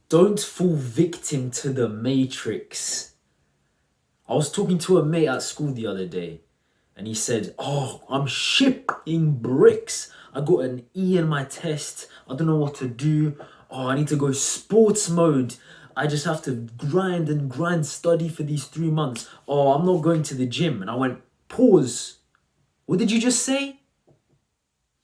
Don't fall victim to the matrix. I was talking to a mate at school the other day, and he said, "Oh, I'm shipping bricks. I got an E in my test. I don't know what to do. Oh, I need to go sports mode. I just have to grind and grind, study for these 3 months. Oh, I'm not going to the gym." And I went, pause. What did you just say?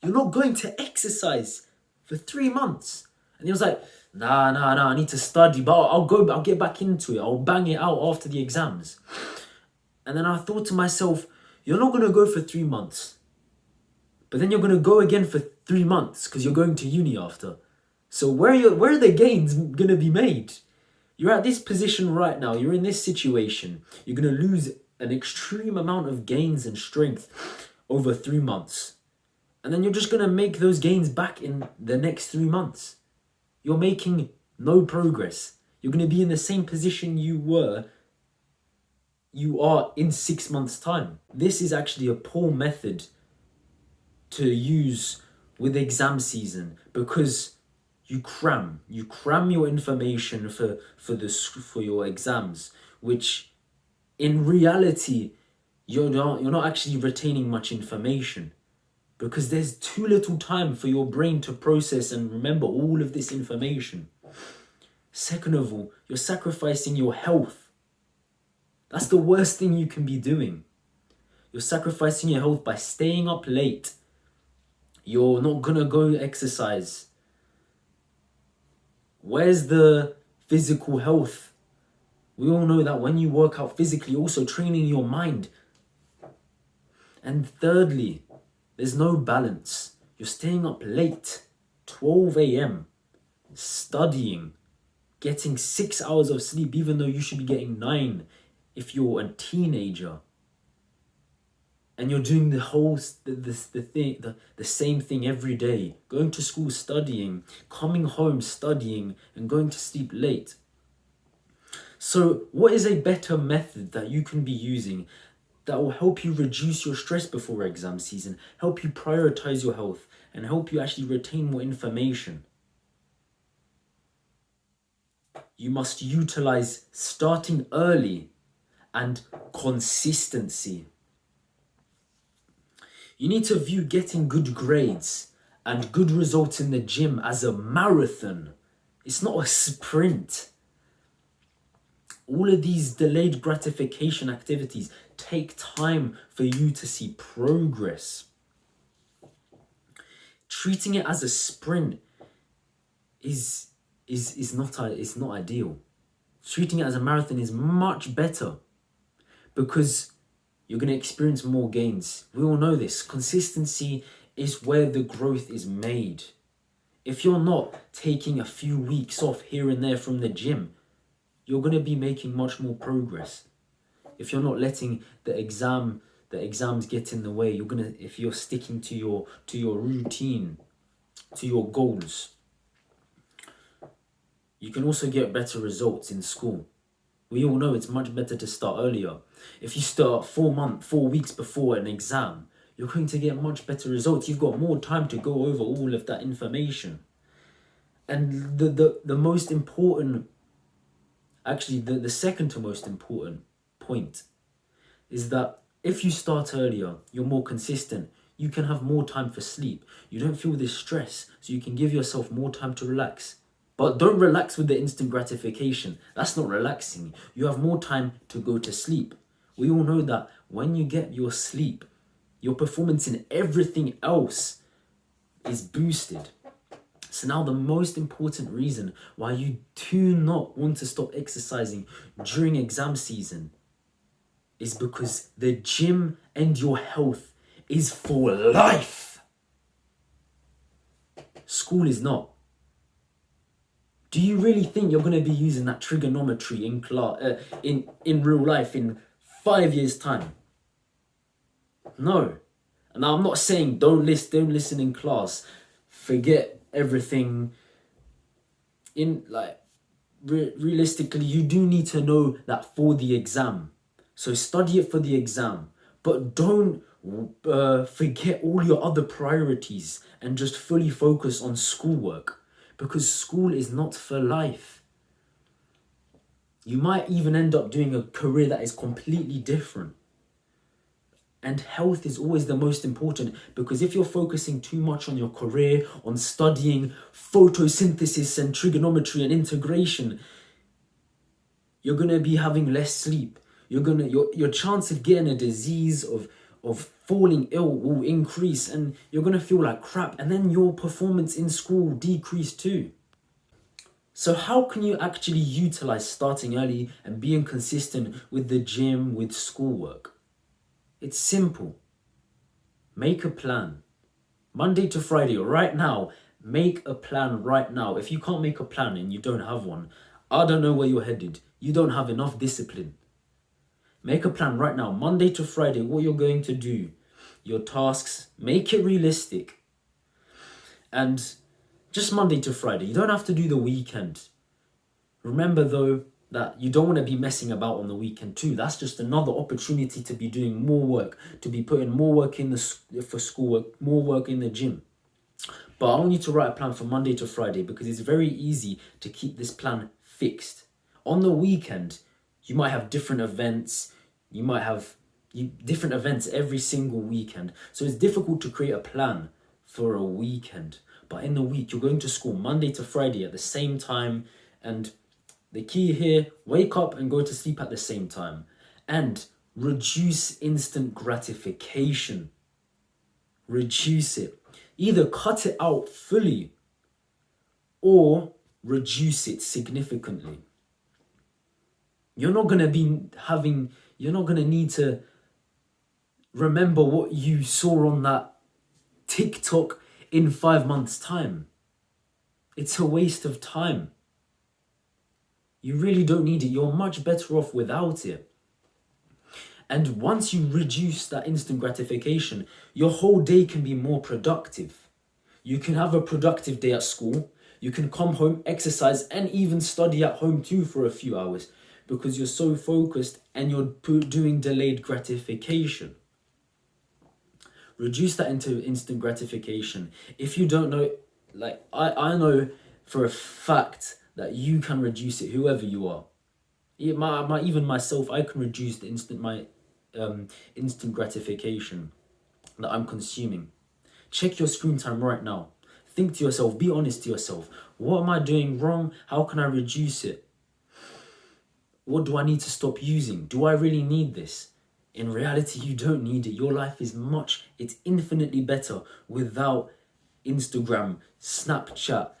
You're not going to exercise for 3 months. And he was like, nah, I need to study, but I'll get back into it. I'll bang it out after the exams. And then I thought to myself, you're not going to go for 3 months. But then you're going to go again for 3 months because you're going to uni after. So where are the gains going to be made? You're at this position right now. You're in this situation. You're going to lose an extreme amount of gains and strength over 3 months. And then you're just going to make those gains back in the next 3 months. You're making no progress. You're going to be in the same position you are in 6 months' time. This is actually a poor method to use with exam season because you cram your information for your exams, which in reality you're not actually retaining much information because there's too little time for your brain to process and remember all of this information. Second of all, you're sacrificing your health. That's the worst thing you can be doing. You're sacrificing your health by staying up late. You're not gonna go exercise. Where's the physical health? We all know that when you work out physically, you're also training your mind. And thirdly, there's no balance. You're staying up late, 12 a.m., studying, getting 6 hours of sleep, even though you should be getting 9 if you're a teenager. And you're doing the same thing every day. Going to school, studying, coming home, studying, and going to sleep late. So what is a better method that you can be using that will help you reduce your stress before exam season, help you prioritize your health, and help you actually retain more information? You must utilize starting early and consistency. You need to view getting good grades and good results in the gym as a marathon. It's not a sprint. All of these delayed gratification activities take time for you to see progress. Treating it as a sprint is not ideal. Treating it as a marathon is much better because you're going to experience more gains. We all know this. Consistency is where the growth is made. If you're not taking a few weeks off here and there from the gym, you're going to be making much more progress. If you're not letting the exams get in the way, if you're sticking to your routine, to your goals, you can also get better results in school. We all know it's much better to start earlier. If you start 4 weeks before an exam, you're going to get much better results. You've got more time to go over all of that information. And the most important, actually the second to most important point is that if you start earlier, you're more consistent. You can have more time for sleep. You don't feel this stress, so you can give yourself more time to relax. But don't relax with the instant gratification. That's not relaxing. You have more time to go to sleep. We all know that when you get your sleep, your performance in everything else is boosted. So now the most important reason why you do not want to stop exercising during exam season is because the gym and your health is for life. School is not. Do you really think you're going to be using that trigonometry in class, in real life in 5 years' time? No. And now I'm not saying don't listen in class. Forget everything. Realistically, you do need to know that for the exam. So study it for the exam. But don't forget all your other priorities and just fully focus on schoolwork. Because school is not for life. You might even end up doing a career that is completely different. And health is always the most important, because if you're focusing too much on your career, on studying photosynthesis and trigonometry and integration, you're going to be having less sleep. Your chance of getting a disease, of falling ill will increase, and you're going to feel like crap, and then your performance in school will decrease too. So how can you actually utilize starting early and being consistent with the gym, with schoolwork? It's simple. Make a plan. Monday to Friday, right now, make a plan right now. If you can't make a plan and you don't have one, I don't know where you're headed. You don't have enough discipline. Make a plan right now, Monday to Friday, what you're going to do, your tasks, make it realistic. And just Monday to Friday. You don't have to do the weekend. Remember though, that you don't want to be messing about on the weekend too. That's just another opportunity to be doing more work, to be putting more work in for schoolwork, more work in the gym. But I want you to write a plan for Monday to Friday, because it's very easy to keep this plan fixed. On the weekend, you might have different events. You might have different events every single weekend. So it's difficult to create a plan for a weekend. But in the week, you're going to school Monday to Friday at the same time. And the key here, wake up and go to sleep at the same time. And reduce instant gratification. Reduce it. Either cut it out fully or reduce it significantly. You're not going to need to remember what you saw on that TikTok in 5 months' time. It's a waste of time. You really don't need it. You're much better off without it. And once you reduce that instant gratification, your whole day can be more productive. You can have a productive day at school. You can come home, exercise, and even study at home too for a few hours, because you're so focused and you're doing delayed gratification. Reduce that into instant gratification. If you don't know, like I know for a fact that you can reduce it, whoever you are. Even myself, I can reduce the instant gratification that I'm consuming. Check your screen time right now. Think to yourself, be honest to yourself. What am I doing wrong? How can I reduce it? What do I need to stop using? Do I really need this? In reality, you don't need it. Your life is it's infinitely better without Instagram, Snapchat,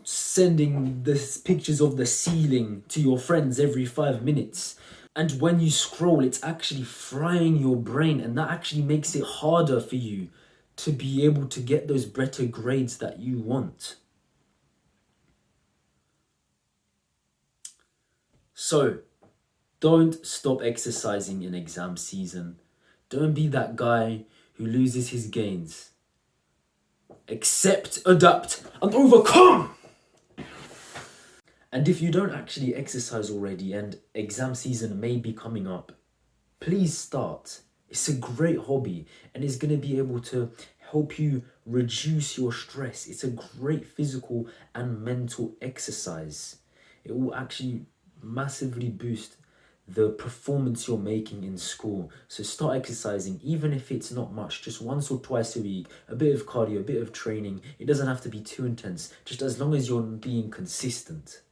sending the pictures of the ceiling to your friends every 5 minutes. And when you scroll, it's actually frying your brain, and that actually makes it harder for you to be able to get those better grades that you want. So, don't stop exercising in exam season. Don't be that guy who loses his gains. Accept, adapt, and overcome! And if you don't actually exercise already and exam season may be coming up, please start. It's a great hobby and it's going to be able to help you reduce your stress. It's a great physical and mental exercise. It will actually massively boost the performance you're making in school. So start exercising, even if it's not much, just once or twice a week, a bit of cardio, a bit of training. It doesn't have to be too intense, just as long as you're being consistent.